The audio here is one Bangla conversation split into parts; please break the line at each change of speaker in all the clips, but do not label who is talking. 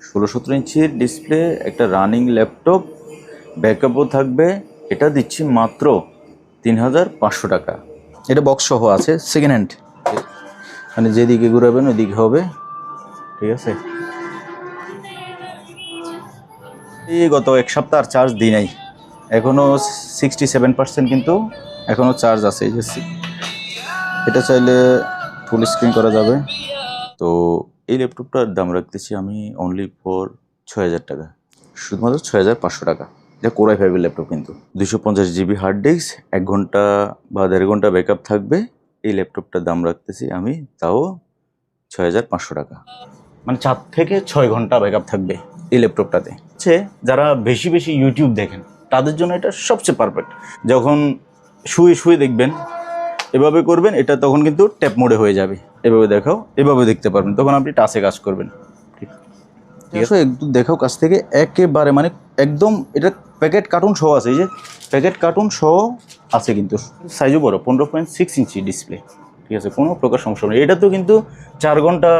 16-17 ইঞ্চির ডিসপ্লে, একটা রানিং ল্যাপটপ, ব্যাকআপও থাকবে। এটা দিচ্ছি মাত্র 3500 টাকা। এটা বক্স সহ আছে, সেকেন্ড হ্যান্ড, মানে যেদিকে ঘুরাবেন ওইদিকে হবে, ঠিক আছে। এই গত এক সপ্তাহ আর চার্জ দিই নাই, এখনও 67% কিন্তু এখনও চার্জ আছে। এই যে এটা চাইলে ফুল স্ক্রিন করা যাবে। তো এই ল্যাপটপটার দাম রাখতেছি আমি অনলি ফর 6000 টাকা, শুধুমাত্র 6500 টাকা। এটা কোর i5 ল্যাপটপ, কিন্তু 250 জিবি হার্ড ডিস্ক, 1 ঘন্টা বা 1.5 ঘন্টা ব্যাকআপ থাকবে। এই ল্যাপটপটার দাম রাখতেছি আমি তাও 6500 টাকা, মানে 4 থেকে 6 ঘন্টা ব্যাকআপ থাকবে এই ল্যাপটপটাতে। হচ্ছে যারা বেশি বেশি ইউটিউব দেখেন তাদের জন্য এটা সবচেয়ে পারফেক্ট। যখন শুয়ে শুয়ে দেখবেন, এভাবে করবেন, এটা তখন কিন্তু ট্যাপ মোডে হয়ে যাবে। এভাবে দেখাও, এভাবে দেখতে পারবেন, তখন আপনি টাচে কাজ করবেন। ঠিক আছে, একটু দেখাও কাছ থেকে, একেবারে মানে একদম। এটা প্যাকেট কার্টুন সহ আছে, এই যে প্যাকেট কার্টুন সহ আছে, কিন্তু সাইজও বড়, 15.6 ইঞ্চি ডিসপ্লে। ঠিক আছে, কোনো প্রকার সমস্যা নেই। এটা তো কিন্তু 4 ঘন্টা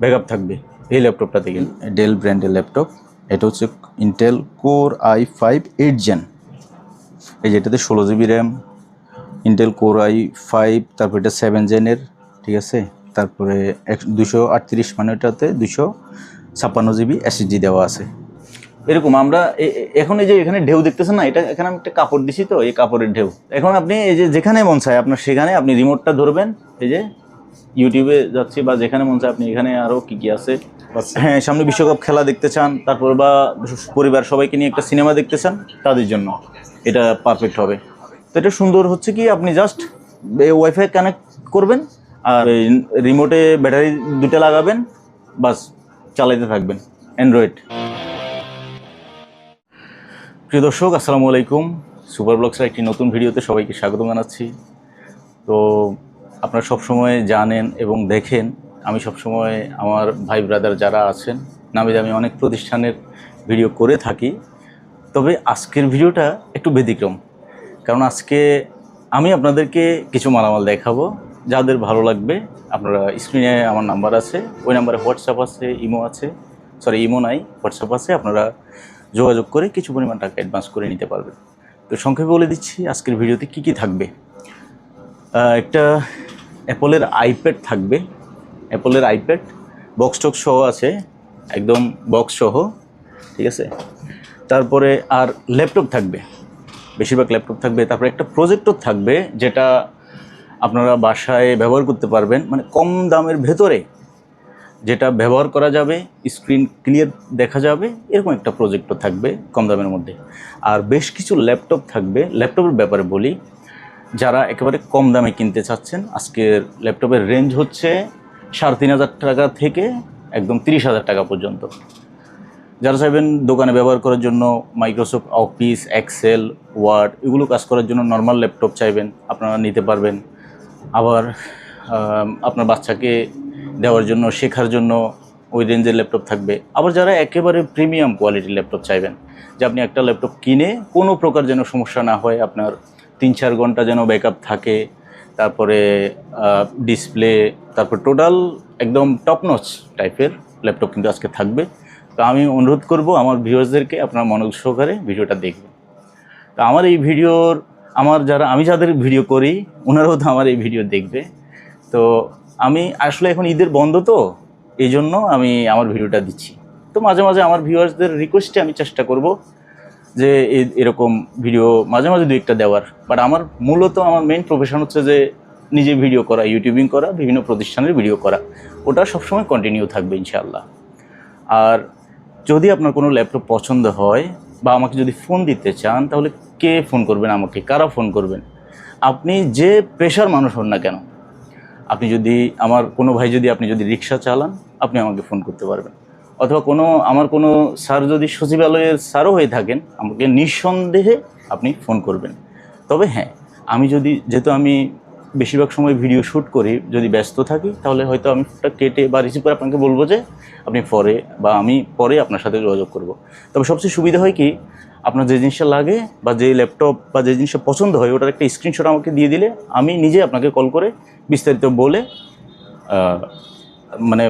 ব্যাকআপ থাকবে এই ল্যাপটপটাতে। কিন্তু ডেল ব্র্যান্ডের ল্যাপটপ। এটা হচ্ছে ইন্টেল কোর i5 8 জেন। এই যে এটাতে 16 GB RAM, Intel core i5, তারপর এটা 7 জেনের, ঠিক আছে। তারপরে 238, মানে এটাতে 256 জিবি এসএসডি দেওয়া আছে। এরকম আমরা এখন এই যে এখানে ঢেউ দেখতেছেন না, এটা এখানে আমি একটা কাপড় দিছি, তো এই কাপড়ের ঢেউ। এখন আপনি এই যে যেখানে মন চায় আপনার সেখানে আপনি রিমোটটা ধরবেন, এই যে ইউটিউবে যাচ্ছি বা যেখানে মন চায় আপনি এখানে আরও কী আছে, হ্যাঁ, সামনে বিশ্বকাপ খেলা দেখতে চান, তারপর বা পরিবার সবাইকে নিয়ে একটা সিনেমা দেখতে চান, তাদের জন্য এটা পারফেক্ট হবে। তো এটা সুন্দর হচ্ছে কি, আপনি জাস্ট ওয়াইফাই কানেক্ট করবেন আর রিমোটে ব্যাটারি 2টা লাগাবেন, বাস চালাইতে থাকবেন অ্যান্ড্রয়েড। প্রিয় দর্শক, আসসালামু আলাইকুম। সুপার ব্লগসের একটি নতুন ভিডিওতে সবাইকে স্বাগত জানাচ্ছি। তো আপনারা সবসময় জানেন এবং দেখেন, আমি সবসময় আমার ভাই ব্রাদার যারা আছেন নামে দামি অনেক প্রতিষ্ঠানের ভিডিও করে থাকি। তবে আজকের ভিডিওটা একটু ব্যতিক্রম, কারণ আজকে আমি আপনাদেরকে কিছু মালামাল দেখাবো, যাদের ভালো লাগবে। আপনারা স্ক্রিনে আমার নাম্বার আছে, ওই নাম্বারে হোয়াটসঅ্যাপ আছে, ইমো আছে, ইমো নাই, হোয়াটসঅ্যাপ আছে। আপনারা যোগাযোগ করে কিছু পরিমাণ টাকা অ্যাডভান্স করে নিতে পারবেন। তো সংক্ষেপে বলে দিচ্ছি আজকের ভিডিওতে কি কি থাকবে। একটা অ্যাপলের আইপ্যাড থাকবে, অ্যাপলের আইপ্যাড বক্স টক্স সহ আছে, একদম বক্স সহ, ঠিক আছে। তারপরে আর ল্যাপটপ থাকবে, বেশিরভাগ ল্যাপটপ থাকবে। তারপরে একটা প্রজেক্টর থাকবে, যেটা আপনারা বাসায় ব্যবহার করতে পারবেন, মানে কম দামের ভেতরে যেটা ব্যবহার করা যাবে, স্ক্রিন ক্লিয়ার দেখা যাবে, এরকম একটা প্রজেক্টর থাকবে কম দামের মধ্যে। আর বেশ কিছু ল্যাপটপ থাকবে। ল্যাপটপের ব্যাপারে বলি, যারা একেবারে কম দামে কিনতে চাচ্ছেন, আজকের ল্যাপটপের রেঞ্জ হচ্ছে 3500 টাকা থেকে একদম 30,000 টাকা পর্যন্ত। যারা চাইবেন দোকানে ব্যবহার করার জন্য, মাইক্রোসফট অফিস, এক্সেল, ওয়ার্ড এগুলো কাজ করার জন্য নর্মাল ল্যাপটপ চাইবেন, আপনারা নিতে পারবেন। আবার আপনার বাচ্চাকে দেওয়ার জন্য, শেখার জন্য ওই রেঞ্জের ল্যাপটপ থাকবে। আবার যারা একেবারে প্রিমিয়াম কোয়ালিটির ল্যাপটপ চাইবেন, যে আপনি একটা ল্যাপটপ কিনে কোনো প্রকার যেন সমস্যা না হয়, আপনার 3-4 ঘন্টা যেন ব্যাকআপ থাকে, তারপরে ডিসপ্লে, তারপর টোটাল একদম টপ নচ টাইপের ল্যাপটপ কিন্তু আজকে থাকবে। তো আমি অনুরোধ করব আমার ভিউয়ার্সদেরকে আপনারা মনোযোগ সহকারে ভিডিওটা দেখবেন। তো আমার এই ভিডিওর আমি যাদের ভিডিও করি ওনারাও তো আমার এই ভিডিও দেখবে। তো আমি আসলে এখন ঈদের বন্ধ, তো এই জন্য আমি আমার ভিডিওটা দিচ্ছি। তো মাঝে মাঝে আমার ভিউয়ার্সদের রিকোয়েস্টে আমি চেষ্টা করব যে এরকম ভিডিও মাঝে মাঝে 2-1টা দেওয়ার। বাট আমার মূলত আমার মেইন প্রফেশন হচ্ছে যে নিজে ভিডিও করা, ইউটিউবিং করা, বিভিন্ন প্রতিষ্ঠানের ভিডিও করা। ওটা সবসময় কন্টিনিউ থাকবে ইনশাআল্লাহ। আর যদি আপনার কোনো ল্যাপটপ পছন্দ হয় বা আমাকে যদি ফোন দিতে চান, তাহলে কে ফোন করবেন আমাকে, কারা ফোন করবেন, আপনি যে পেশার মানুষ হন না কেন, আপনি যদি আমার কোনো ভাই, আপনি যদি রিক্সা চালান, আপনি আমাকে ফোন করতে পারবেন। অথবা আমার কোনো স্যার যদি সচিবালয়ের স্যারও হয়ে থাকেন, আমাকে নিঃসন্দেহে আপনি ফোন করবেন। তবে হ্যাঁ, যেহেতু আমি বেশিরভাগ সময় ভিডিও শ্যুট করি, যদি ব্যস্ত থাকি তাহলে হয়তো আমি ফোনটা কেটে বা রিসিভ করে আপনাকে বলবো যে আপনি পরে, বা আমি পরে আপনার সাথে যোগাযোগ করব। তবে সবচেয়ে সুবিধা হয় কি, আপনার যে জিনিসটা লাগে বা যে ল্যাপটপ বা যে জিনিসটা পছন্দ হয়, ওটার একটা স্ক্রিনশট আমাকে দিয়ে দিলে আমি নিজে আপনাকে কল করে বিস্তারিত বলে মানে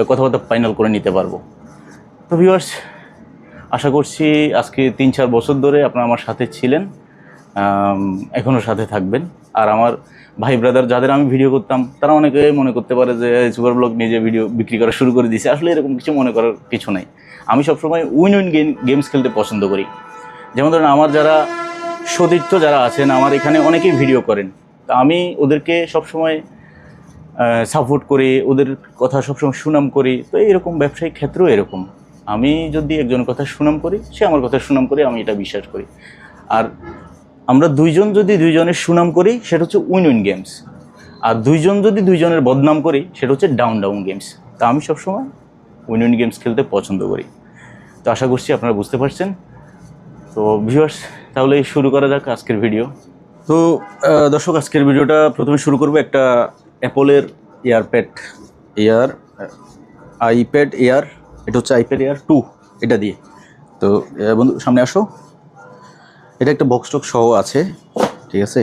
কথাবার্তা ফাইনাল করে নিতে পারবো। তো ভিউয়ার্স, আশা করছি আজকে 3-4 বছর ধরে আপনারা আমার সাথে ছিলেন, এখনও সাথে থাকবেন। আর আমার ভাই ব্রাদার যাদের আমি ভিডিও করতাম তারা অনেকে মনে করতে পারে যে সুপার ব্লগ নিজে ভিডিও বিক্রি করা শুরু করে দিয়েছে। আসলে এরকম কিছু মনে করার কিছু নাই। আমি সবসময় উইন গেমস খেলতে পছন্দ করি। যেমন ধরেন আমার যারা সতীর্থ যারা আছেন আমার এখানে অনেকেই ভিডিও করেন, তা আমি ওদেরকে সবসময় সাপোর্ট করি, ওদের কথা সবসময় সুনাম করি। তো এরকম ব্যবসায়িক ক্ষেত্রেও এরকম, আমি যদি একজনের কথা সুনাম করি সে আমার কথা সুনাম করে, আমি এটা বিশ্বাস করি। আর আমরা দুইজন যদি দুইজনের সুনাম করি সেটা হচ্ছে উইন গেমস, আর দুইজন যদি দুইজনের বদনাম করি সেটা হচ্ছে ডাউন গেমস। তা আমি সবসময় উইন গেমস খেলতে পছন্দ করি। তো আশা করছি আপনারা বুঝতে পারছেন। তো ভিউয়ার্স, তাহলে শুরু করা যাক আজকের ভিডিও। তো দর্শক, আজকের ভিডিওটা প্রথমে শুরু করবো একটা অ্যাপলের আইপ্যাড এয়ার, এটা হচ্ছে আইপ্যাড এয়ার 2, এটা দিয়ে। তো বন্ধু সামনে আসো, এটা একটা বক্স টক সহ আছে, ঠিক আছে।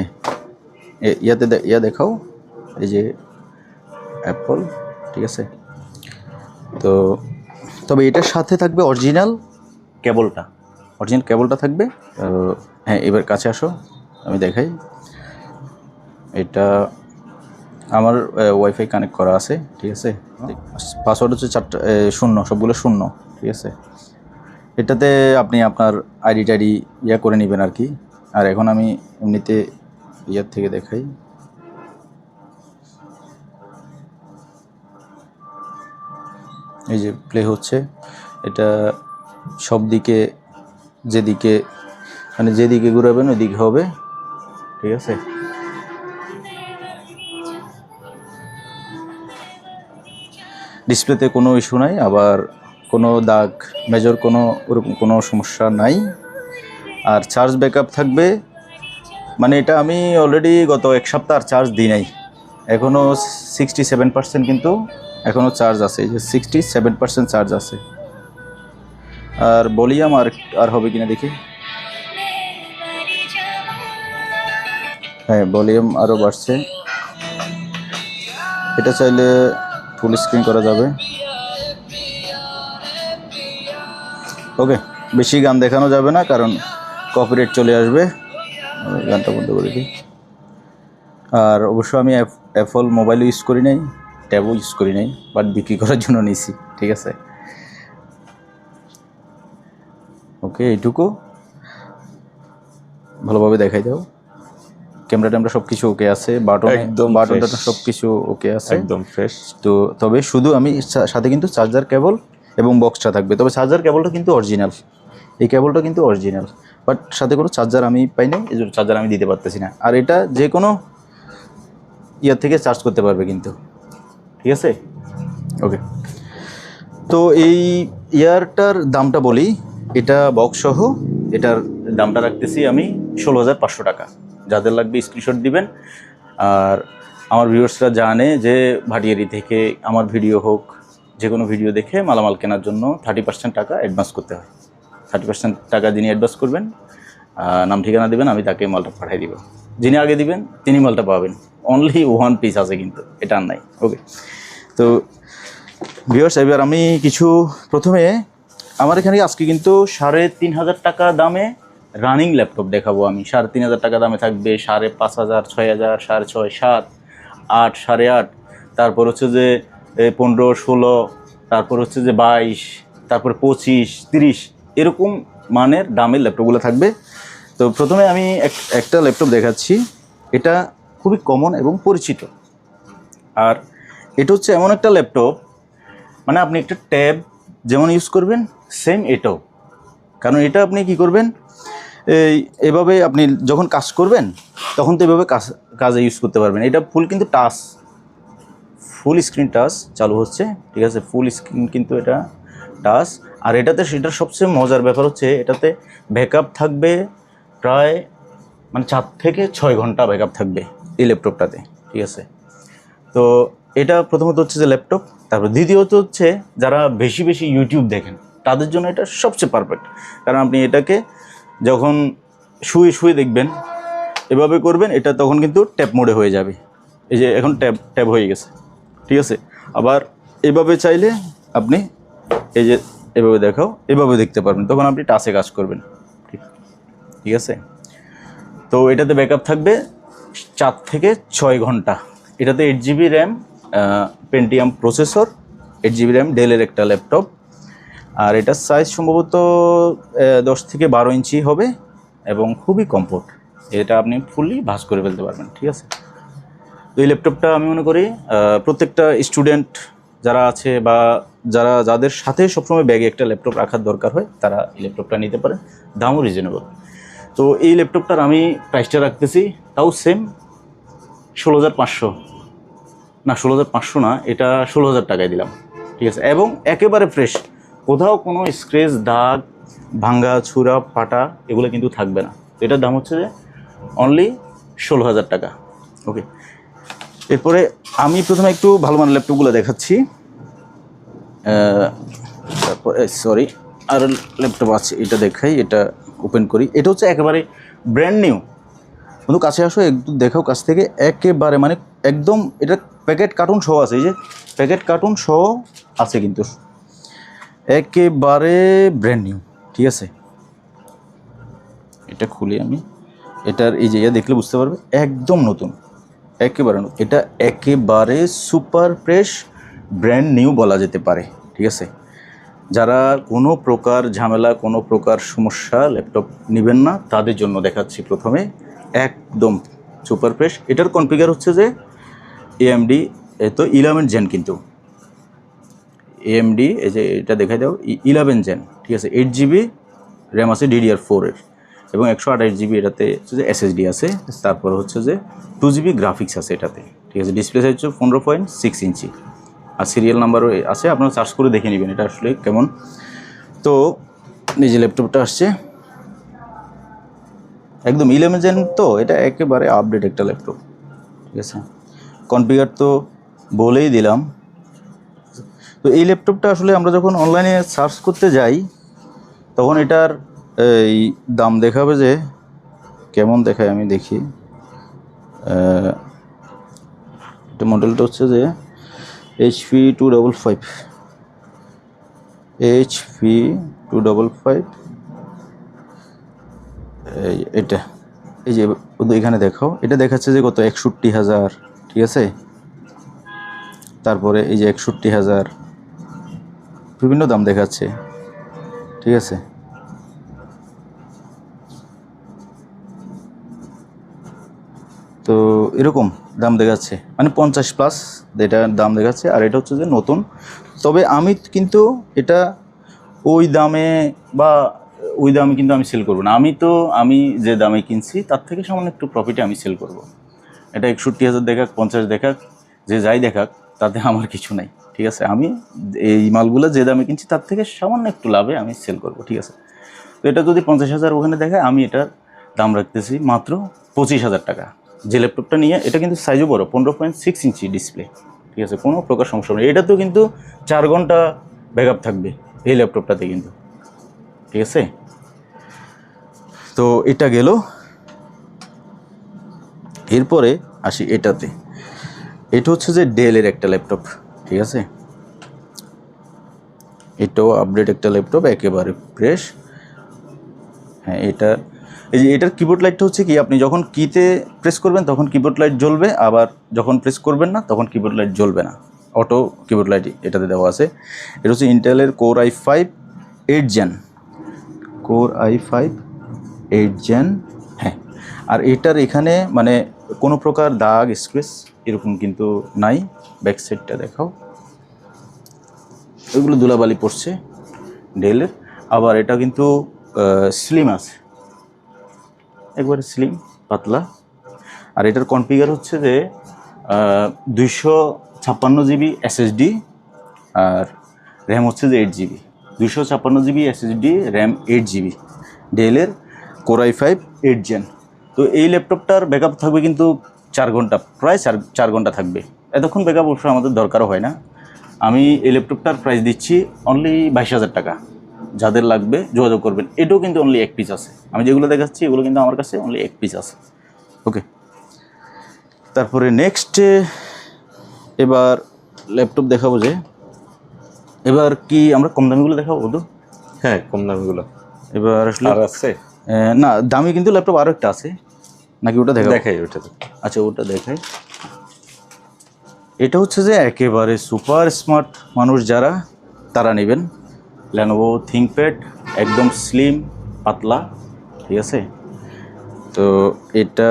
ইয়া দেখাও, এই যে অ্যাপল, ঠিক আছে। তো তবে এটার সাথে থাকবে অরিজিনাল কেবলটা থাকবে। হ্যাঁ, এবার কাছে আসো, আমি দেখাই। এটা আমার ওয়াইফাই কানেক্ট করা আছে, ঠিক আছে। পাসওয়ার্ড হচ্ছে 0, সবগুলো 0, ঠিক আছে। এটাতে আপনি আপনার আইডি টাইডি ইয়া করে নেবেন আর কি। আর এখন আমি এমনিতে ইয়ার থেকে দেখাই। এই যে প্লে হচ্ছে, এটা সব দিকে যেদিকে ঘুরাবেন ওইদিকে হবে, ঠিক আছে। ডিসপ্লেতে কোনো ইস্যু নাই, আবার কোনো দাগ মেজর ওরকম কোনো সমস্যা নাই। আর চার্জ ব্যাকআপ থাকবে, মানে এটা আমি অলরেডি গত 1 সপ্তাহ আর চার্জ দিই নাই, এখনও 67% কিন্তু এখনও চার্জ আছে। এই যে 67% চার্জ আছে। আর ভলিউম আর হবে কিনা দেখি। হ্যাঁ, ভলিউম আরও বাড়ছে। এটা চাইলে ফুল স্ক্রিন করা যাবে। ওকে, বেশি গান দেখানো যাবে না, কারণ কপিরাইট চলে আসবে। গানটা বন্ধ করে দিই। আর অবশ্য আমি অ্যাপল মোবাইলও ইউজ করি নাই, ট্যাবও ইউজ করি নাই, বাট বিক্রি করার জন্য নিয়েছি, ঠিক আছে। ওকে, এইটুকু ভালোভাবে দেখাই দাও। ক্যামেরা সব কিছু ওকে আছে, বাটনটা সব কিছু ওকে আছে, একদম ফ্রেশ। তো তবে শুধু আমি সাথে কিন্তু চার্জার কেবল এবং বক্সটা থাকবে। তবে চার্জার কেবলটা কিন্তু অরিজিনাল, এই কেবলটা কিন্তু অরিজিনাল, বাট সাথে কোনো চার্জার আমি পাই নাই, এই জন্য চার্জার আমি দিতে পারতেছি না। আর এটা যে কোনো ইয়ার থেকে চার্জ করতে পারবে কিন্তু, ঠিক আছে। ওকে, তো এই ইয়ারটার দামটা বলি। এটা বক্স সহ এটার দামটা রাখতেছি আমি 16,500 টাকা। যাদের লাগবে স্ক্রিনশট দিবেন। আর আমার ভিউয়ার্সরা জানে যে ভাটিয়ারি থেকে আমার ভিডিও হোক, যে কোনো ভিডিও দেখে মালামাল কেনার জন্য 30% টাকা অ্যাডভান্স করতে হয়। 30% টাকা যিনি অ্যাডভান্স করবেন, নাম ঠিকানা দেবেন, আমি তাকে মালটা পাঠিয়ে দিব। যিনি আগে দিবেন তিনি মালটা পাবেন। অনলি 1 পিস আছে কিন্তু, এটা আর নাই। ওকে, তো ভিউয়ার্স, এবার আমি প্রথমে আমার এখানে আজকে কিন্তু 3,500 টাকা দামে রানিং ল্যাপটপ দেখাবো আমি। 3,500 টাকা দামে থাকবে 5,500, 6,000, 6,500, 7, 8, 8.5, তারপর হচ্ছে যে 15, 16, তারপর হচ্ছে যে 22, তারপর 25, 30, এরকম মানের দামের ল্যাপটপগুলো থাকবে। তো প্রথমে আমি একটা ল্যাপটপ দেখাচ্ছি। এটা খুবই কমন এবং পরিচিত। আর এটা হচ্ছে এমন একটা ল্যাপটপ, মানে আপনি একটা ট্যাব যেমন ইউজ করবেন সেম এটাও। কারণ এটা আপনি কি করবেন, এভাবে আপনি যখন কাজ করবেন তখন তো এভাবে কাজে ইউজ করতে পারবেন। এটা ফুল স্ক্রিন টাচ চালু হচ্ছে, ঠিক আছে। ফুল স্ক্রিন কিন্তু এটা টাচ। আর সেটার সবচেয়ে মজার ব্যাপার হচ্ছে এটাতে ব্যাকআপ থাকবে প্রায় 4 থেকে 6 ঘন্টা ব্যাকআপ থাকবে এই ল্যাপটপটাতে, ঠিক আছে। তো এটা প্রথমত হচ্ছে যে ল্যাপটপ। তারপর দ্বিতীয়ত হচ্ছে যারা বেশি ইউটিউব দেখেন তাদের জন্য এটা সবচেয়ে পারফেক্ট। কারণ আপনি এটাকে যখন শুয়ে দেখবেন, এভাবে করবেন, এটা তখন কিন্তু ট্যাপ মোডে হয়ে যাবে। এই যে এখন ট্যাব হয়ে গেছে, ঠিক আছে। আবার এভাবে চাইলে আপনি এই যে এভাবে দেখাও, এভাবে দেখতে পারবেন, তখন আপনি টাচে কাজ করবেন। ঠিক আছে। তো এটাতে ব্যাকআপ থাকবে 4 থেকে 6 ঘন্টা। এটাতে 8 GB RAM, Pentium processor, 8 GB RAM, ডেলের একটা ল্যাপটপ। আর এটার সাইজ সম্ভবত 10 থেকে 12 ইঞ্চি হবে এবং খুবই কমফোর্ট। এটা আপনি ফুললি ভাঁজ করে ফেলতে পারবেন। ঠিক আছে। তো এই ল্যাপটপটা আমি মনে করি প্রত্যেকটা স্টুডেন্ট যারা আছে বা যাদের সাথে সবসময় ব্যাগে একটা ল্যাপটপ রাখার দরকার হয়, তারা এই ল্যাপটপটা নিতে পারে। দামও রিজনেবল। তো এই ল্যাপটপটার আমি প্রাইসটা রাখতেছি তাও সেম 16,500, না 16,500 না, এটা 16,000 টাকায় দিলাম। ঠিক আছে। এবং একেবারে ফ্রেশ, কোথাও কোনো স্ক্র্যাচ, দাগ, ভাঙ্গা, ছুরা, ফাটা এগুলো কিন্তু থাকবে না। এটার দাম হচ্ছে যে অনলি 16,000 টাকা। ওকে। এরপরে আমি প্রথমে একটু ভালো মানের ল্যাপটপগুলো দেখাচ্ছি। তারপরে সরি, আর ল্যাপটপ আছে, এটা দেখাই, এটা ওপেন করি। এটা হচ্ছে একেবারে ব্র্যান্ড নিউ। কিন্তু কাছে আসো, একটু দেখাও কাছ থেকে। একেবারে মানে একদম এটা প্যাকেট কার্টুন সহ আছে, এই যে প্যাকেট কার্টুন সহ আছে, কিন্তু একেবারে ব্র্যান্ড নিউ। ঠিক আছে। এটা খুলি আমি, এটার এই যে দেখলে বুঝতে পারবে একদম নতুন, একেবারে নতুন। এটা একেবারে সুপার ফ্রেশ, ব্র্যান্ড নিউ বলা যেতে পারে। ঠিক আছে। যারা কোনো প্রকার ঝামেলা, কোনো প্রকার সমস্যা ল্যাপটপ নেবেন না, তাদের জন্য দেখাচ্ছি প্রথমে একদম সুপার ফ্রেশ। এটার কনফিগার হচ্ছে যে AMD, তো 11 জেন, কিন্তু AMD এই যে এটা দেখাই দাও 11 জেন। ঠিক আছে। 8 GB র্যাম আছে DDR4 এর, এবং 128 GB এটাতে হচ্ছে যে SSD আছে। তারপর হচ্ছে যে 2 GB গ্রাফিক্স আছে এটাতে। ঠিক আছে। ডিসপ্লে সাইজ হচ্ছে 15.6 ইঞ্চি, আর সিরিয়াল নাম্বারও আছে, আপনারা সার্চ করে দেখে নেবেন এটা আসলে কেমন। তো এই যে ল্যাপটপটা আসছে একদম 11 জেন, তো এটা একেবারে আপডেট একটা ল্যাপটপ। ঠিক আছে। কনফিগার তো বলেই দিলাম। তো এই ল্যাপটপটা আসলে আমরা যখন অনলাইনে সার্চ করতে যাই, তখন এটার এই দাম দেখাবে যে কেমন দেখায়, আমি দেখি। এটা মডেলটা হচ্ছে যে HP 255, HP 255, এটা এই যে এখানে দেখাও, এটা দেখাচ্ছে যে কত 61,000। ঠিক আছে। তারপরে এই যে 61,000, বিভিন্ন দাম দেখাচ্ছে। ঠিক আছে। তো এরকম দাম দেখাচ্ছে, মানে 50+ এটার দাম দেখাচ্ছে। আর এটা হচ্ছে যে নতুন। তবে আমি কিন্তু এটা ওই দামে কিন্তু আমি সেল করবো না। আমি যে দামে কিনছি তার থেকে সামান্য একটু প্রফিটে আমি সেল করব। এটা 61,000 দেখাক, 50 দেখাক, যে যাই দেখাক, তাতে আমার কিছু নাই। ঠিক আছে। আমি এই মালগুলো যে দামে কিনছি তার থেকে সামান্য একটু লাভে আমি সেল করব। ঠিক আছে। তো এটা যদি 50,000 ওখানে দেখায়, আমি এটার দাম রাখতেছি মাত্র 25,000 টাকা। যে ল্যাপটপটা নিয়ে, এটা কিন্তু সাইজও বড়, 15.6 ইঞ্চি ডিসপ্লে। ঠিক আছে। কোনো প্রকার সমস্যা নেই। এটা তো কিন্তু 4 ঘন্টা ব্যাকআপ থাকবে এই ল্যাপটপটাতে কিন্তু। ঠিক আছে। তো এটা গেল। এরপরে আসি এটাতে। এটা হচ্ছে যে ডেলের একটা ল্যাপটপ। ঠিক আছে। এটাও আপডেট একটা ল্যাপটপ, একেবারে ফ্রেশ। হ্যাঁ, এই যে এটার কিবোর্ড লাইটটা হচ্ছে কি, আপনি যখন কিতে প্রেস করবেন তখন কিবোর্ড লাইট জ্বলবে, আবার যখন প্রেস করবেন না তখন কিবোর্ড লাইট জ্বলবে না। অটো কিবোর্ড লাইট এটাতে দেওয়া আছে। এটা হচ্ছে ইন্টেলের Core i5 8 gen, Core i5 8 gen. হ্যাঁ। আর এটার এখানে মানে কোনো প্রকার দাগ, স্ক্র্যাচ এরকম কিন্তু নাই। ব্যাক সাইডটা দেখাও, ওইগুলো ধুলাবালি পড়ছে ডেলের। আবার এটা কিন্তু স্লিম আছে, একবারে স্লিম, পাতলা। আর এটার কনফিগার হচ্ছে যে 256 GB SSD, আর র্যাম হচ্ছে যে 8 GB। 256 GB SSD, RAM 8 GB, ডেলের Core i5 8 জেন। তো এই ল্যাপটপটার ব্যাকআপ থাকবে কিন্তু 4 ঘন্টা, প্রায় 4 ঘন্টা থাকবে। এতক্ষণ ব্যাকআপ অবশ্য আমাদের দরকারও হয় না। আমি এই ল্যাপটপটার প্রাইস দিচ্ছি অনলি 22,000 টাকা। যাদের লাগবে যোগাযোগ করবেন। এটাও কিন্তু অনলি 1 পিস আছে। আমি যেগুলো দেখাচ্ছি এগুলো কিন্তু আমার কাছে অনলি 1 পিস আছে। ওকে। তারপরে নেক্সট এবার ল্যাপটপ দেখাবো যে এবার কি আমরা কম দামিগুলো দেখাবো তো?
হ্যাঁ, কম দামিগুলো
এবার আসলে
আর আছে
না, দামি কিন্তু ল্যাপটপ আরও একটা আছে, নাকি ওটা
দেখাই ওটা।
আচ্ছা, ওটা দেখাই। এটা হচ্ছে যে একেবারে সুপার স্মার্ট মানুষ যারা, তারা নেবেন Lenovo ThinkPad, একদম স্লিম পাতলা, ঠিক আছে। তো এটা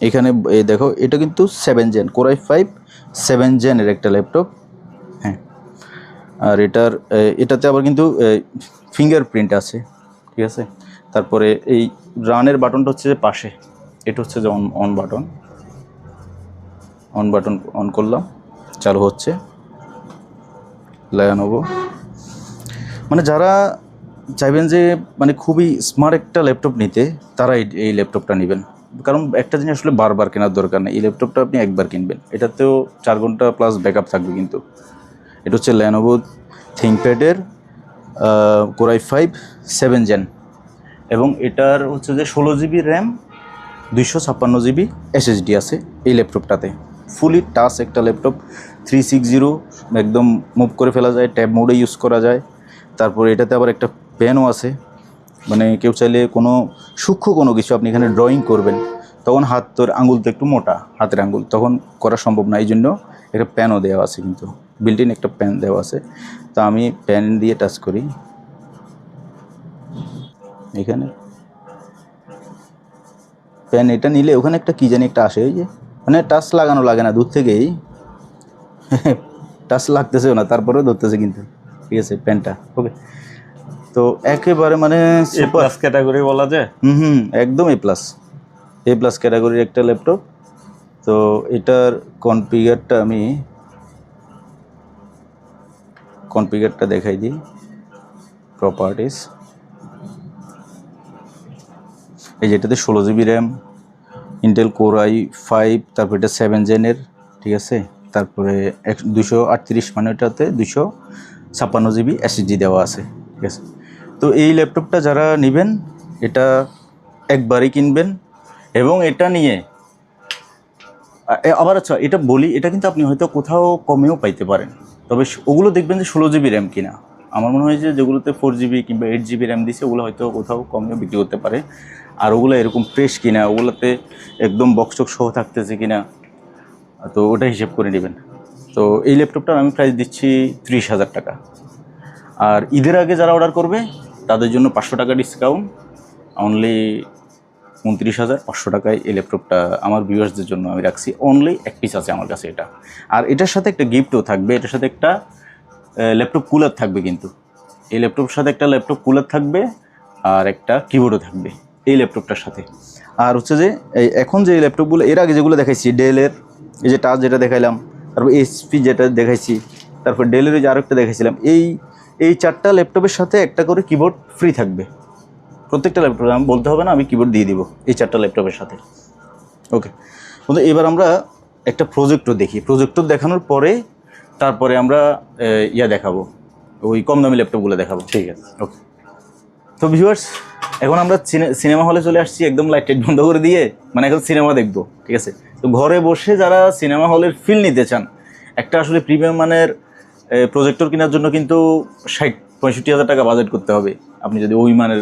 এখানে এই দেখো, এটা কিন্তু 7 জেন Core i5 7 জেনের একটা ল্যাপটপ। হ্যাঁ, আর এটাতে আবার কিন্তু ফিঙ্গারপ্রিন্ট আছে, ঠিক আছে। তারপরে এই রানের বাটনটা হচ্ছে যে পাশে, এটা হচ্ছে যে অন বাটন অন করলাম, চালু হচ্ছে Lenovo। মানে যারা চাইবেন যে মানে খুবই স্মার্ট একটা ল্যাপটপ নিতে, তারা এই ল্যাপটপটা নেবেন। কারণ একটা জিনিস আসলে বারবার কেনার দরকার নেই, এই ল্যাপটপটা আপনি একবার কিনবেন, এটাতেও 4 ঘন্টা প্লাস ব্যাকআপ থাকবে। কিন্তু এটা হচ্ছে Lenovo ThinkPad-এর Core i5 7 জেন, এবং এটার হচ্ছে যে 16 জিবি র্যাম, 256 জিবি SSD আছে এই ল্যাপটপটাতে। ফুলি টাচ একটা ল্যাপটপ, 360 একদম মুভ করে ফেলা যায়, ট্যাব মোডে ইউজ করা যায়। তারপরে এটাতে আবার একটা পেনও আছে, মানে কেউ চাইলে কোনো সূক্ষ্ম কোনো কিছু আপনি এখানে ড্রয়িং করবেন, তখন হাতের আঙুল তো একটু মোটা, হাতের আঙুল তখন করা সম্ভব না, এই জন্য একটা পেনও দেওয়া আছে, কিন্তু বিল্ট ইন একটা পেন দেওয়া আছে। তা আমি পেন দিয়ে টাচ করি, এখানে পেন এটা নিলে ওখানে একটা কী জানি একটা আসে, ওই যে মানে টাচ লাগানো লাগে না, দূর থেকেই টাচ লাগতেছেও না, তারপরেও ধরতেছে কিন্তু, ঠিক আছে পেনটা। ওকে, তো একেবারে মানে
প্লাস ক্যাটাগরি বলা যায়।
একদম এ প্লাস ক্যাটাগরির একটা ল্যাপটপ। তো এটার কনফিগারটা দেখাই দিই, প্রপার্টিস। এই যেটাতে 16 GB RAM, Intel Core i5, তারপর এটা 7 জেনের, ঠিক আছে। তারপরে 238, মানে এটাতে 256 জিবি SSD দেওয়া আছে, ঠিক আছে। তো এই ল্যাপটপটা যারা নেবেন, এটা একবারই কিনবেন, এবং এটা নিয়ে আবার আচ্ছা এটা বলি, এটা কিন্তু আপনি হয়তো কোথাও কমেও পাইতে পারেন, তবে ওগুলো দেখবেন যে 16 জিবি র্যাম কিনা। আমার মনে হয় যে যেগুলোতে 4 জিবি কিংবা 8 জিবি র্যাম দিছে, ওগুলো হয়তো কোথাও কমেও বিক্রি করতে পারে। আর ওগুলো এরকম ফ্রেশ কিনা, ওগুলোতে একদম বক্সটক সহ থাকতেছে কিনা, তো ওটা হিসেব করে নেবেন। তো এই ল্যাপটপটার আমি প্রাইস দিচ্ছি 30,000 টাকা। আর ঈদের আগে যারা অর্ডার করবে তাদের জন্য 500 টাকা ডিসকাউন্ট, অনলি 29,500 টাকায় এই ল্যাপটপটা আমার ভিউয়ার্সদের জন্য আমি রাখছি। অনলি এক পিস আছে আমার কাছে এটা, আর এটার সাথে একটা গিফটও থাকবে, এটার সাথে একটা ল্যাপটপ কুলার থাকবে। কিন্তু এই ল্যাপটপের সাথে একটা ল্যাপটপ কুলার থাকবে, আর একটা কিবোর্ডও থাকবে এই ল্যাপটপটার সাথে। আর হচ্ছে যে এখন যে ল্যাপটপগুলো এর আগে যেগুলো দেখাইছি, ডেলের এই যে টাচ যেটা দেখাইলাম, তারপর HP যেটা দেখাইছি, তারপর ডেলের যে আরেকটা দেখাইছিলাম, এই 4টা ল্যাপটপের সাথে একটা করে কিবোর্ড ফ্রি থাকবে। প্রত্যেকটা ল্যাপটপে আমি বলতে হবে না, আমি কিবোর্ড দিয়ে দিব এই 4টা ল্যাপটপের সাথে। ওকে বন্ধু, এবার আমরা একটা প্রজেক্টর দেখি। প্রজেক্টর দেখানোর পরে তারপরে আমরা দেখাবো, ওই কম দামি ল্যাপটপগুলো দেখাবো, ঠিক আছে। ওকে, তো ভিউয়ার্স, এখন আমরা সিনেমা হলে চলে আসছি, একদম লাইট বন্ধ করে দিয়ে, মানে এখন সিনেমা দেখবো, ঠিক আছে। তো ঘরে বসে যারা সিনেমা হলের ফিল নিতে চান, একটা আসলে প্রিমিয়াম মানের প্রজেক্টর কেনার জন্য কিন্তু 60-65 হাজার টাকা বাজেট করতে হবে, আপনি যদি ওই মানের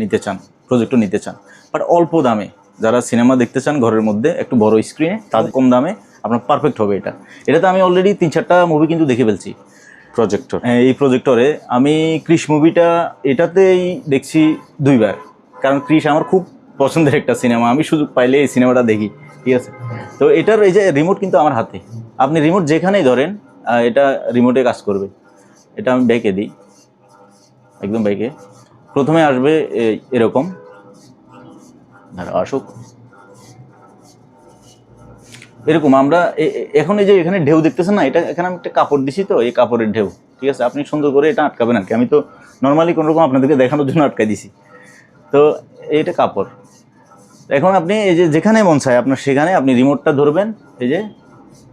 নিতে চান, প্রজেক্টর নিতে চান। বাট অল্প দামে যারা সিনেমা দেখতে চান ঘরের মধ্যে একটু বড় স্ক্রিনে, তাদের কম দামে আপনার পারফেক্ট হবে এটা। এটাতে আমি অলরেডি 3-4টা মুভি কিন্তু দেখে ফেলছি প্রজেক্টর। এই প্রজেক্টরে আমি ক্রিশ মুভিটা এটাতেই দেখছি 2বার, কারণ ক্রিশ আমার খুব পছন্দের একটা সিনেমা, আমি সুযোগ পাইলে এই সিনেমাটা দেখি, ঠিক আছে। তো এটার এই যে রিমোট কিন্তু আমার হাতে, আপনি রিমোট যেখানেই ধরেন এটা রিমোটে কাজ করবে। এটা আমি ব্যাকে দিই, একদম ব্যাকে প্রথমে আসবে এরকম, আসুক এরকম। আমরা এখন এই যে এখানে ঢেউ দেখতেছেন না, এটা এখানে আমি একটা কাপড় দিছি, তো এই কাপড়ের ঢেউ, ঠিক আছে। আপনি সুন্দর করে এটা আটকাবেন আর কি, আমি তো নর্মালি কোনোরকম আপনাদেরকে দেখানোর জন্য আটকাই দিছি। তো এইটা কাপড়। এখন আপনি এই যে যেখানে মন চায় আপনার, সেখানে আপনি রিমোটটা ধরবেন, এই যে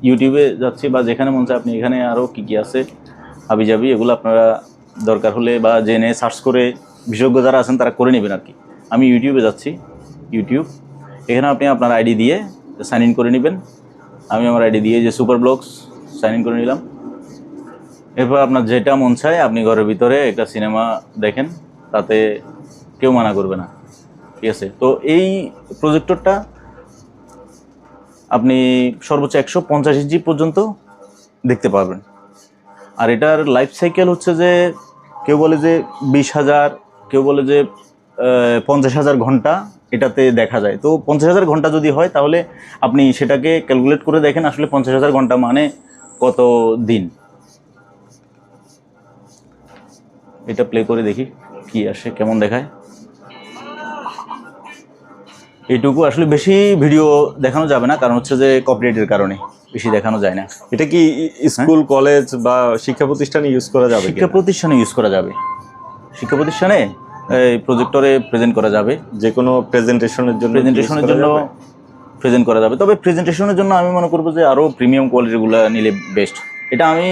ইউটিউবে যাচ্ছি বা যেখানে মন চায় আপনি, এখানে আরও কী কী আছে হাবিজাবি, এগুলো আপনারা দরকার হলে বা জেনে সার্চ করে, বিশেষজ্ঞ যারা আছেন তারা করে নেবেন আর কি। আমি ইউটিউবে যাচ্ছি, ইউটিউব, এখানে আপনি আপনার আইডি দিয়ে সাইন ইন করে নেবেন। আমি আমার আইডি দিয়ে যে সুপার ব্লগস সাইন ইন করে নিলাম। এরপর আপনার যেটা মন চায় আপনি ঘরের ভিতরে একটা সিনেমা দেখেন, তাতে কেউ মানা করবে না। ঠিক আছে, তো এই প্রজেক্টরটা আপনি সর্বোচ্চ 150 ইঞ্চি পর্যন্ত দেখতে পারবেন। আর এটার লাইফ সাইকেল হচ্ছে যে কেউ বলে যে 20,000, কেউ বলে যে 50,000 ঘন্টা এটাতে দেখা যায়। তো 50,000 ঘন্টা যদি হয় তাহলে আপনি সেটাকে ক্যালকুলেট করে দেখেন আসলে 50,000 ঘন্টা মানে কত দিন। এটা প্লে করে দেখি কি আসে, কেমন দেখায়। এইটুকু আসলে বেশি ভিডিও দেখানো যাবে না, কারণ হচ্ছে যে কপিরাইটের কারণে বেশি দেখানো যায় না।
এটা কি স্কুল কলেজ বা শিক্ষা প্রতিষ্ঠানে ইউজ করা যাবে?
শিক্ষা প্রতিষ্ঠানে ইউজ করা যাবে, শিক্ষা প্রতিষ্ঠানে এই প্রজেক্টরে প্রেজেন্ট করা যাবে,
যে কোনো প্রেজেন্টেশনের জন্য
প্রেজেন্ট করা যাবে। তবে প্রেজেন্টেশনের জন্য আমি মনে করবো যে আরও প্রিমিয়াম কোয়ালিটিগুলো নিলে বেস্ট। এটা আমি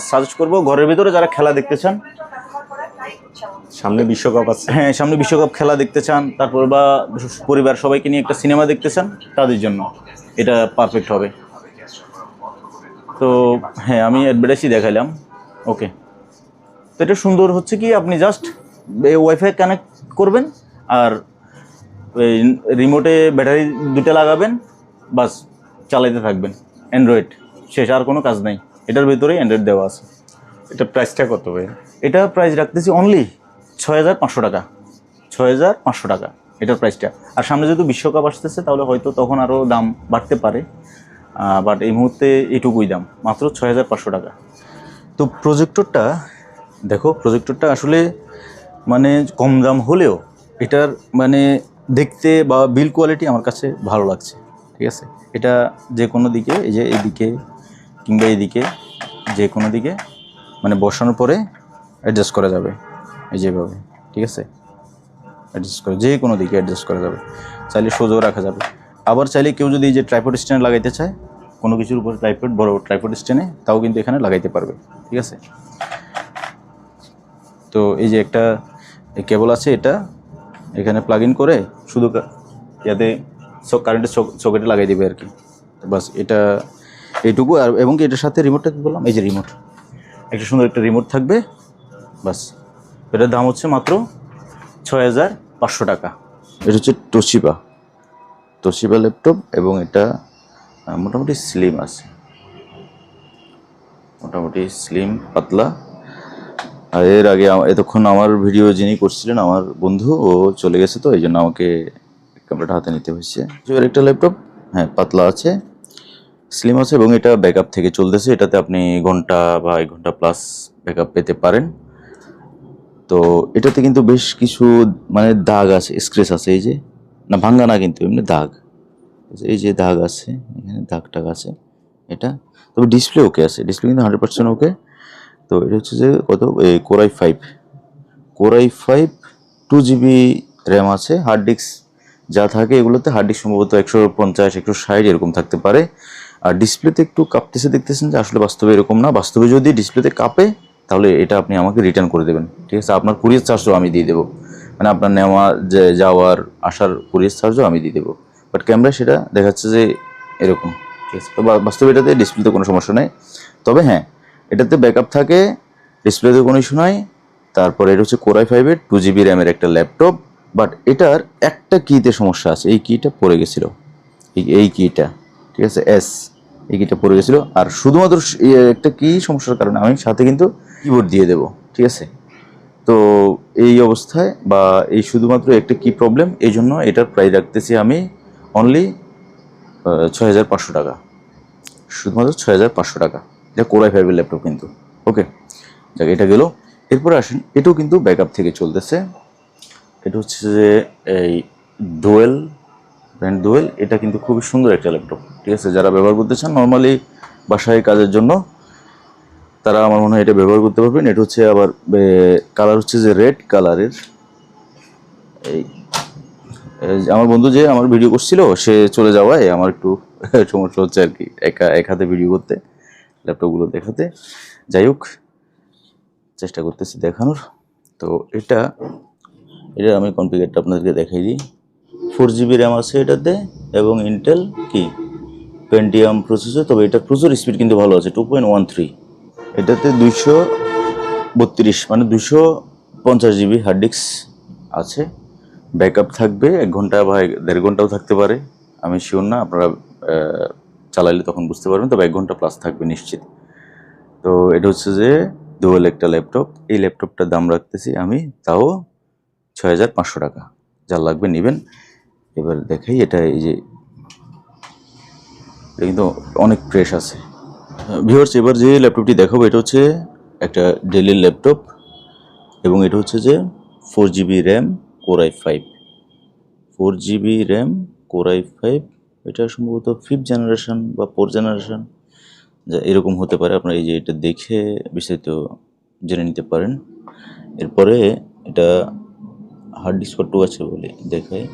সাজেস্ট করব ঘরের ভিতরে যারা খেলা দেখতে চান,
সামনে বিশ্বকাপ আছে,
হ্যাঁ সামনে বিশ্বকাপ খেলা দেখতে চান, তারপর বা পরিবার সবাইকে নিয়ে একটা সিনেমা দেখতে চান, তাদের জন্য এটা পারফেক্ট হবে। তো হ্যাঁ আমি অ্যাডভার্টাইজই দেখাইলাম। ওকে, তো এটা সুন্দর হচ্ছে কি আপনি জাস্ট ওয়াইফাই কানেক্ট করবেন আর এই রিমোটে ব্যাটারি দুটো লাগাবেন, বাস চালাইতে থাকবেন। অ্যান্ড্রয়েড শেষ, আর কোনো কাজ নাই। এটার ভিতরেই অ্যান্ড্রয়েড দেওয়া আছে।
এটা প্রাইসটা কত ভাই?
এটা প্রাইস রাখতেছি অনলি 6,500 টাকা। 6,500 টাকা এটার প্রাইসটা। আর সামনে যেহেতু বিশ্বকাপ আসতেছে তাহলে হয়তো তখন আরও দাম বাড়তে পারে, বাট এই মুহূর্তে এটুকুই দাম, মাত্র 6,500 টাকা। তো প্রজেক্টরটা দেখো, প্রজেক্টরটা আসলে মানে কম দাম হলেও এটার মানে দেখতে বা বিল কোয়ালিটি আমার কাছে ভালো লাগছে। ঠিক আছে, এটা যে কোনো দিকে, এই যে এইদিকে কিংবা এইদিকে যে কোনো দিকে মানে বসানোর পরে অ্যাডজাস্ট করা যাবে, এই যেভাবে। ঠিক আছে, অ্যাডজাস্ট করে যে কোনো দিকে অ্যাডজাস্ট করা যাবে, চাইলে সোজাও রাখা যাবে। আবার চাইলে কেউ যদি এই যে ট্রাইপড স্ট্যান্ড লাগাইতে চায় কোনো কিছুর উপরে, ট্রাইপড বড় ট্রাইপড স্ট্যান্ডে, তাও কিন্তু এখানে লাগাইতে পারবে। ঠিক আছে, তো এই যে একটা কেবল আছে, এটা এখানে প্লাগ ইন করে শুধু ইয়াতে কারেন্টের সকেটে লাগাই দেবে আর কি, বাস। এটা এইটুকু। আর এবং কি এটার সাথে রিমোটটা কি বললাম, এই যে রিমোট, একটা সুন্দর একটা রিমোট থাকবে, বাস। এটার দাম হচ্ছে মাত্র 6,500 টাকা। এটা হচ্ছে তোশিবা ল্যাপটপ এবং এটা মোটামুটি স্লিম আছে, মোটামুটি স্লিম পাতলা। আর এর আগে এতক্ষণ আমার ভিডিও যিনি করছিলেন আমার বন্ধু, ও চলে গেছে, তো এই জন্য আমাকে ক্যামেরাটা হাতে নিতে হয়েছে। একটা ল্যাপটপ, হ্যাঁ পাতলা আছে, স্লিম আছে এবং এটা ব্যাকআপ থেকে চলতেছে। এটাতে আপনি ঘন্টা বা 1 ঘন্টা প্লাস ব্যাকআপ পেতে পারেন। তো এটাতে কিন্তু বেশ কিছু মানে দাগ আছে, স্ক্র্যাচ আছে, এই যে না ভাঙ্গা না কিন্তু এমনি দাগ, এই যে দাগ আছে এখানে, দাগ টাগ আছে এটা। তবে ডিসপ্লে ওকে আছে, ডিসপ্লে কিন্তু 100% ওকে। তো এটা হচ্ছে যে কত, কোরাই ফাইভ 2GB র্যাম আছে। হার্ড ডিস্ক যা থাকে এগুলোতে, হার্ড ডিস্ক সম্ভবত 150 160 এরকম থাকতে পারে। আর ডিসপ্লেতে একটু কাঁপতেছে, দেখতেছেন যে আসলে বাস্তবে এরকম না। বাস্তবে যদি ডিসপ্লেতে কাঁপে তাহলে এটা আপনি আমাকে রিটার্ন করে দেবেন। ঠিক আছে, আপনার কুরিয়ার চার্জও আমি দিয়ে দেবো, মানে আপনার নেওয়া যে যাওয়ার আসার কুরিয়ার চার্জও আমি দিয়ে দেবো। বাট ক্যামেরায় সেটা দেখাচ্ছে যে এরকম। ঠিক আছে, তো বাস্তবে এটাতে ডিসপ্লেতে কোনো সমস্যা নেই। তবে হ্যাঁ, এটাতে ব্যাকআপ থাকে, ডিসপ্লেতে কোনো ইস্যু নাই। তারপরে এটা হচ্ছে কোরাই 5-এর 2GB র্যামের একটা ল্যাপটপ। বাট এটার একটা কিতে সমস্যা আছে, এই কিটা পড়ে গেছিলো, এই কিটা। ঠিক আছে, এই কিটা পড়ে গেছিলো। আর শুধুমাত্র একটা কি সমস্যার কারণে আমি সাথে কিন্তু কিবোর্ড দিয়ে দেবো। ঠিক আছে, তো এই অবস্থায় বা এই শুধুমাত্র একটা কি প্রবলেম, এই জন্য এটার প্রাইস রাখতেছি আমি অনলি 6,500 টাকা, শুধুমাত্র 6,500 টাকা। এটা কোরাই 5-এর ল্যাপটপ কিন্তু। ওকে, যাক এটা গেল। এরপরে আসেন, এটাও কিন্তু ব্যাকআপ থেকে চলতেছে। এটা হচ্ছে যে এই ব্র্যান্ড ডুয়েল। এটা কিন্তু খুবই সুন্দর একটা ল্যাপটপ। ঠিক আছে, যারা ব্যবহার করতে চান নর্মালি বাসায় কাজের জন্য, তারা আমার মনে হয় এটা ব্যবহার করতে পারবেন। এটা হচ্ছে আবার কালার হচ্ছে যে রেড কালারের। এই আমার বন্ধু যে আমার ভিডিও করছিল, সে চলে যাওয়ায় আমার একটু সমস্যা হচ্ছে আর কি, এক হাতে ভিডিও করতে, ল্যাপটপগুলো দেখাতে। যাই হোক, চেষ্টা করতেছি দেখানোর। তো এটা আমি কনফিগারটা আপনাদেরকে দেখাই দিই। 4GB র্যাম আছে এটাতে এবং পেন্টিয়াম প্রসেসর। তবে এটা প্রচুর স্পিড কিন্তু ভালো আছে, 2.13। এটাতে 232 মানে 250 জিবি হার্ড ডিস্ক আছে। ব্যাকআপ থাকবে 1 ঘন্টা বা 1.5 ঘন্টাও থাকতে পারে, আমি শিওর না, আপনারা চালাইলে তখন বুঝতে পারবেন, তবে 1 ঘন্টা প্লাস থাকবে নিশ্চিত। তো এটা হচ্ছে যে ডুয়েল একটা ল্যাপটপ। এই ল্যাপটপটার দাম রাখতেছি আমি তাও 6500 টাকা। যা লাগবে নেবেন। এবার দেখাই, এটা এই যে এটা কিন্তু অনেক ফ্রেশ আছে। ভিউয়ার্স, এবার যে ল্যাপটপটি দেখাবো এটা হচ্ছে একটা ডেলের ল্যাপটপ, এবং এটা হচ্ছে যে 4GB RAM core i5, 4GB RAM core i5। এটা সম্ভবত 5th জেনারেশন বা 4th জেনারেশন, যা এরকম হতে পারে। আপনারা এই যে এটা দেখে বিস্তারিত জেনে নিতে পারেন। এরপরে এটা হার্ড ডিস্ক কতটুকু আছে বলে দেখায়,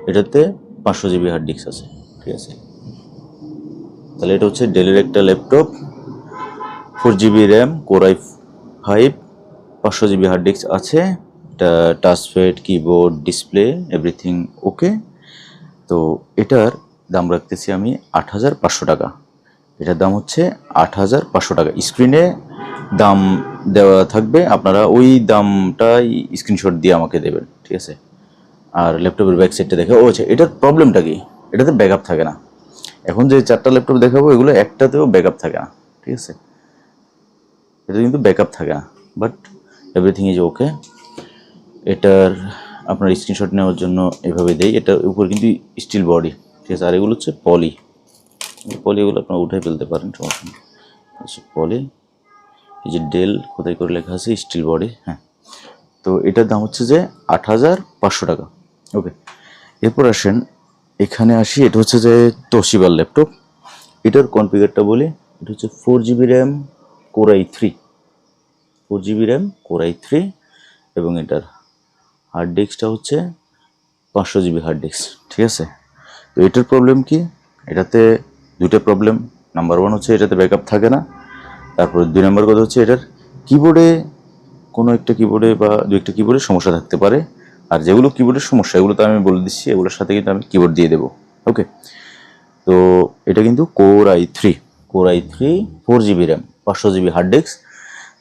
এটাতে 500 জিবি হার্ড ডিস্ক আছে, ঠিক আছে। তাহলে এটা হচ্ছে ডেলের একটা laptop, 4GB RAM core i5, 500 GB hard disk আছে। এটা touchpad, keyboard, display everything okay. তো এটার দাম রাখতেছি আমি 8500 টাকা। এটার দাম হচ্ছে 8500 টাকা। স্ক্রিনে দাম দেওয়া থাকবে, আপনারা ওই দামটাই স্ক্রিনশট দিয়ে আমাকে দেবেন, ঠিক আছে। আর ল্যাপটপের ব্যাক সাইডটা দেখে, ও আচ্ছা, এটার প্রবলেমটা কি, এটাতে ব্যাকআপ থাকে না। এখন যে 4টা ল্যাপটপ দেখাবো এগুলো একটাতেও ব্যাকআপ থাকে না, ঠিক আছে। এটা কিন্তু ব্যাকআপ থাকে না, বাট এভরিথিং ইজ ওকে। এটার আপনার স্ক্রিনশট নেওয়ার জন্য এভাবে দেই। এটার উপর কিন্তু স্টিল বডি, ঠিক আছে। আর এগুলো হচ্ছে পলি, এগুলো আপনারা উঠে ফেলতে পারেন, সমস্যা নেই। আচ্ছা, পলি, এই যে ডেল কোথায় করে লেখা আছে, স্টিল বডি, হ্যাঁ। তো এটার দাম হচ্ছে যে 8500 টাকা, ওকে। এরপর আসেন, এখানে আসি, এটা হচ্ছে যে তোশিবার ল্যাপটপ। এটার কনফিগারটা বলি, এটা হচ্ছে 4GB RAM core i3, 4GB RAM core i3, এবং এটার হার্ড ডিস্কটা হচ্ছে 500 জিবি হার্ড ডিস্ক, ঠিক আছে। তো এটার প্রবলেম কি, এটাতে দুইটা প্রবলেম। নাম্বার 1 হচ্ছে এটাতে ব্যাকআপ থাকে না। তারপর 2 নম্বর কথা হচ্ছে এটার কিবোর্ডে, কোনো একটা কিবোর্ডে বা দু একটা কিবোর্ডে সমস্যা থাকতে পারে। আর যেগুলো কিবোর্ডের সমস্যা এগুলো তো আমি বলে দিচ্ছি, এগুলোর সাথে কিন্তু আমি কিবোর্ড দিয়ে দেবো, ওকে। তো এটা কিন্তু core i3, 4GB RAM, 500 GB hard disk.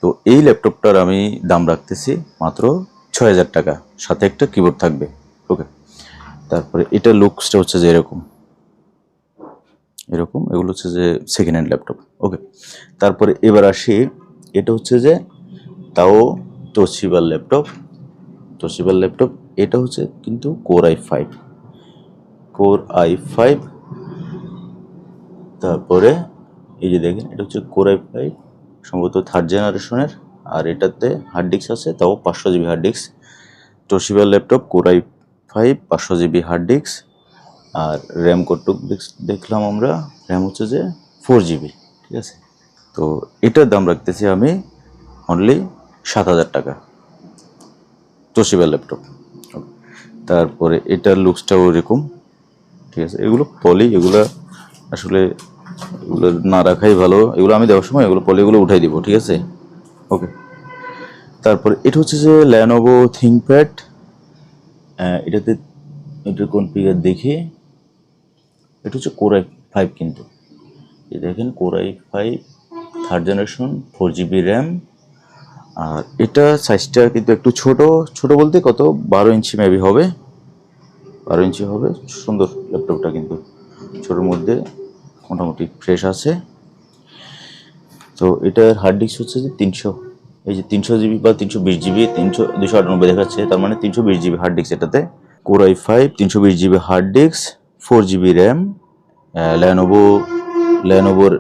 তো এই ল্যাপটপটার আমি দাম রাখতেছি মাত্র 6000 টাকা, সাথে একটা কিবোর্ড থাকবে, ওকে। তারপরে এটা লুকসটা হচ্ছে যে এরকম, এগুলো হচ্ছে যে সেকেন্ড হ্যান্ড ল্যাপটপ, ওকে। তারপরে এবার আসি, এটা হচ্ছে যে তাও তোশিবার ল্যাপটপ, এটা হচ্ছে কিন্তু কোর i5। তারপরে এই যে দেখেন, এটা হচ্ছে কোর i5, সম্ভবত 3rd জেনারেশনের। আর এটাতে হার্ড ডিস্ক আছে তাও 500 জিবি হার্ড ডিস্ক। তোশিবার laptop, core i5, 500 GB hard disk. আর র্যাম কতটুকু দেখলাম আমরা, র্যাম হচ্ছে যে 4GB, ঠিক আছে। তো এটার দাম রাখতেছি আমি অনলি 7000 টাকা, তোশিবা ল্যাপটপ। তারপরে এটার লুকসটাও এরকম, ঠিক আছে। এগুলো পলি, এগুলো আসলে এগুলো না রাখাই ভালো। এগুলো আমি দেওয়ার সময় এগুলো পলিগুলো উঠাই দিব, ঠিক আছে, ওকে। তারপরে এটা হচ্ছে যে ল্যানোভো থিংকপ্যাড। এটাতে এটার কনফিগার দেখি, এটা হচ্ছে কোর i5, কিন্তু এই দেখেন core i5 3rd generation, 4GB RAM. আর এটা সাইজটা কিন্তু একটু ছোট বলতে কত, 12 ইঞ্চি মেবি হবে, 12 ইঞ্চি হবে। সুন্দর ল্যাপটপটা, কিন্তু ছোটোর মধ্যে মোটামুটি ফ্রেশ আছে। তো এটার হার্ড ডিস্ক হচ্ছে যে 300, এই যে 300 জিবি বা 320 জিবি, 298 দেখাচ্ছে, তার মানে 320 জিবি হার্ড ডিস্ক এটাতে। Core i5, 320 GB hard disk, 4GB RAM. ল্যানোভোর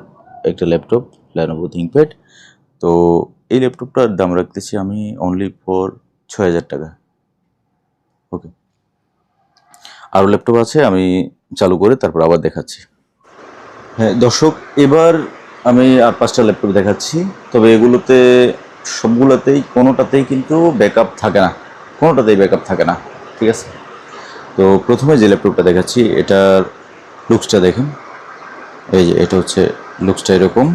একটা ল্যাপটপ, ল্যানোভো থিংকপ্যাড। তো এই ল্যাপটপটার দাম রাখতেছি আমি অনলি ফর 6000 টাকা, ওকে। আরও ল্যাপটপ আছে, আমি চালু করে তারপর আবার দেখাচ্ছি। হ্যাঁ দর্শক, এবার আমি আর 5টা ল্যাপটপ দেখাচ্ছি। তবে এগুলোতে সবগুলোতেই কোনোটাতেই কিন্তু ব্যাকআপ থাকে না, ঠিক আছে। তো প্রথমে যে ল্যাপটপটা দেখাচ্ছি এটার লুকসটা দেখেন, এই যে এটা হচ্ছে লুকসটা এরকম,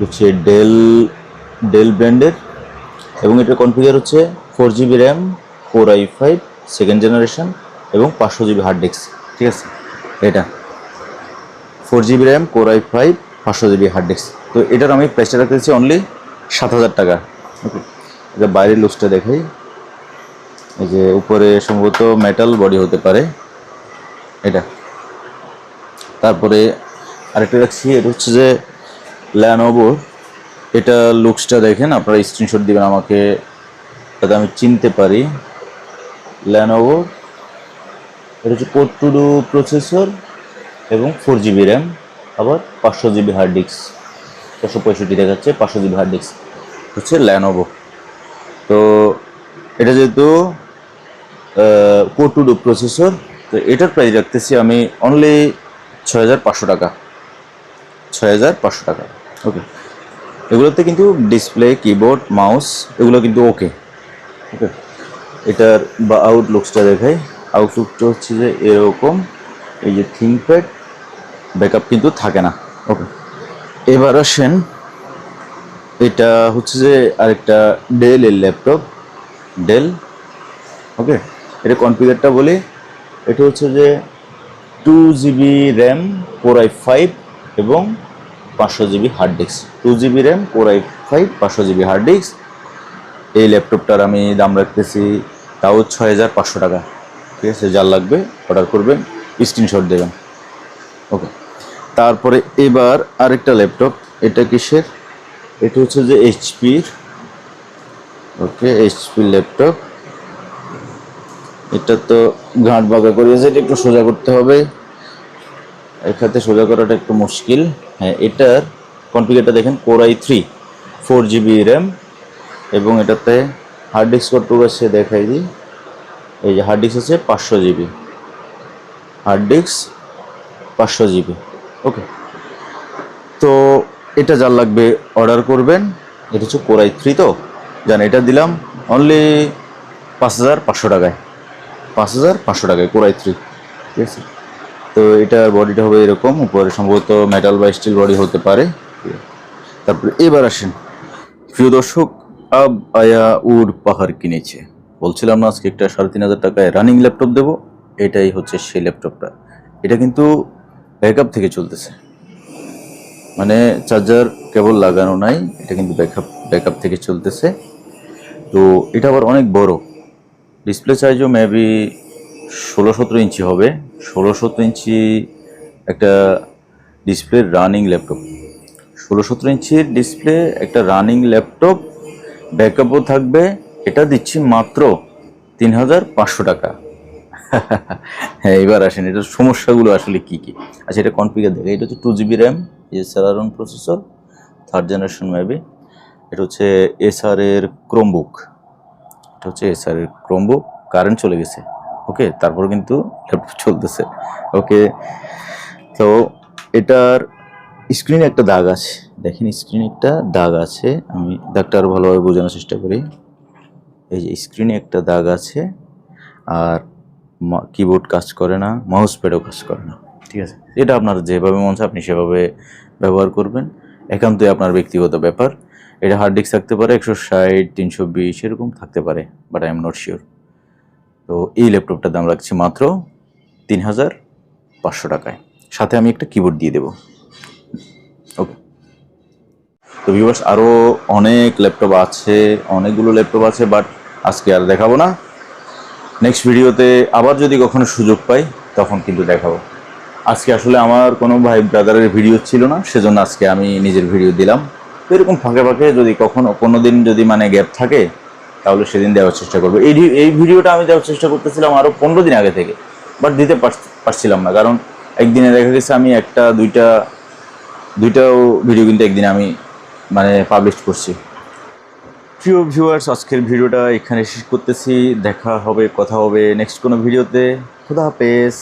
হচ্ছে ডেল ব্র্যান্ডের, এবং এটার কনফিগার হচ্ছে 4GB RAM, core i5 2nd generation, এবং 500 জিবি হার্ড ডিস্ক, ঠিক আছে। এটা 4GB RAM, core i5, 500 GB hard disk, তো এটার আমি প্রাইসটা রাখতেছি অনলি 7,000 টাকা। ওকে, এটা বাইরের লুকসটা দেখাই। এই যে উপরে সম্ভবত মেটাল বডি হতে পারে এটা। তারপরে আরেকটা রাখছি, এটা হচ্ছে যে ল্যানোভো। এটা লুকসটা দেখেন, আপনারা স্ক্রিনশট দিবেন আমাকে যাতে আমি চিনতে পারি। ল্যানোভো, এটা হচ্ছে কোড টু ডু প্রসেসর এবং 4GB র্যাম, আবার 500GB হার্ড ডিস্ক। 465 দেখাচ্ছে, 500GB হার্ড ডিস্ক হচ্ছে ল্যানোভো। তো এটা যেহেতু কোড টু ডু প্রসেসর, তো এটার প্রাইস রাখতেছি আমি অনলি 6,500 টাকা। 6,500 টাকা। ওকে, এগুলোতে কিন্তু ডিসপ্লে, কিবোর্ড, মাউস এগুলো কিন্তু ওকে। ওকে, এটার বা আউটলুকসটা দেখাই। আউটলুকটা হচ্ছে যে এরকম, এই যে থিংকপ্যাড, ব্যাকআপ কিন্তু থাকে না। ওকে, এবার আসেন, এটা হচ্ছে যে আরেকটা ডেলের ল্যাপটপ, ডেল। ওকে, এটা কনফিগারটা বলি। এটা হচ্ছে যে 2GB র্যাম, Core i5 এবং 500GB hard disk. 2GB RAM, Core i5, 500GB hard disk. এই ল্যাপটপটার আমি দাম রাখতেছি তাও 6,500 টাকা। ঠিক আছে, যার লাগবে অর্ডার করবেন, স্ক্রিনশট দেবেন। ওকে, তারপরে এবার আরেকটা ল্যাপটপ। এটা কিসের? এটা হচ্ছে যে এইচপির। ওকে, এইচপির ল্যাপটপ। এটা তো ঘাট বাঁকা করিয়েছে, এটা একটু সোজা করতে হবে। এখানে সোজা করাটা একটু মুশকিল। হ্যাঁ, এটার কনফিগারটা দেখেন, Core i3, 4GB র্যাম এবং এটাতে হার্ড ডিস্ক কতটুকু আছে দেখাই দিই। এই যে হার্ড ডিস্ক আছে 500GB, হার্ড ডিস্ক 500GB। ওকে, তো এটা যার লাগবে অর্ডার করবেন। এটা হচ্ছে Core i3, তো জান এটা দিলাম অনলি 5,500 টাকায়। 5,500 টাকায় Core i3। ঠিক আছে, তো এটার বডিটা হবে এরকম, উপরে সম্ভবত মেটাল বা স্টিল বডি হতে পারে। তারপরে এবার আসেন প্রিয় দর্শক, আব আয়া উড় পাহাড় কিনেছে। বলছিলাম না আজকে একটা 3,500 টাকায় রানিং ল্যাপটপ দেবো। এটাই হচ্ছে সেই ল্যাপটপটা। এটা কিন্তু ব্যাকআপ থেকে চলতেছে, মানে চার্জার কেবল লাগানো নাই, এটা কিন্তু ব্যাকআপ থেকে চলতেছে। তো এটা আবার অনেক বড়, ডিসপ্লে সাইজও মেবি 16-17 ইঞ্চি হবে। 16-17 ইঞ্চি একটা ডিসপ্লে, রানিং ল্যাপটপ। 16-17 ইঞ্চির ডিসপ্লে, একটা রানিং ল্যাপটপ, ব্যাকআপও থাকবে। এটা দিচ্ছি মাত্র 3,500 টাকা। হ্যাঁ, এবার আসেন এটার সমস্যাগুলো আসলে কি কি। আচ্ছা, এটা কনফিগার দেখে। এটা হচ্ছে 2GB RAM, Celeron processor, 3rd generation maybe. এটা হচ্ছে এসআর এর ক্রোমবুক। এটা হচ্ছে এসআর এর ক্রোমবুক। কারেন্ট চলে গেছে। ওকে, তারপর কিন্তু ল্যাপটপ চলতেছে। ওকে, তো এটার স্ক্রিনে একটা দাগ আছে, দেখেন স্ক্রিনে একটা দাগ আছে। আমি দাগটা আরও ভালোভাবে বোঝানোর চেষ্টা করি। এই যে স্ক্রিনে একটা দাগ আছে, আর কিবোর্ড কাজ করে না, মাউস প্যাডও কাজ করে না। ঠিক আছে, এটা আপনার যেভাবে মন চায় আপনি সেভাবে ব্যবহার করবেন, একান্তই আপনার ব্যক্তিগত ব্যাপার। এটা হার্ড ডিস্ক থাকতে পারে 160, 320 এরকম থাকতে পারে, but I am not sure. তো এই ল্যাপটপটার দাম রাখছি মাত্র 3,500 টাকায়, সাথে আমি একটা কিবোর্ড দিয়ে দেবো। ওকে, তো ভিউয়ার্স, আরও অনেক ল্যাপটপ আছে, অনেকগুলো ল্যাপটপ আছে, বাট আজকে আর দেখাবো না। নেক্সট ভিডিওতে আবার যদি কখনো সুযোগ পাই তখন কিন্তু দেখাবো। আজকে আসলে আমার কোনো ভাই ব্রাদারের ভিডিও ছিল না, সেজন্য আজকে আমি নিজের ভিডিও দিলাম। তো এরকম ফাঁকে ফাঁকে যদি কখনো কোনো দিন যদি মানে গ্যাপ থাকে, তাহলে সেদিন দেওয়ার চেষ্টা করবো। এই ভিডিওটা আমি দেওয়ার চেষ্টা করতেছিলাম আরও 15 দিন আগে থেকে, বাট দিতে পারছিলাম না, কারণ একদিনে দেখা গেছে আমি দুইটাও ভিডিও কিন্তু একদিনে আমি মানে পাবলিশ করছি। প্রিয় ভিউয়ার্স, আজকের ভিডিওটা এখানে শেষ করতেছি। দেখা হবে, কথা হবে নেক্সট কোনো ভিডিওতে। খুদা হাফেজ।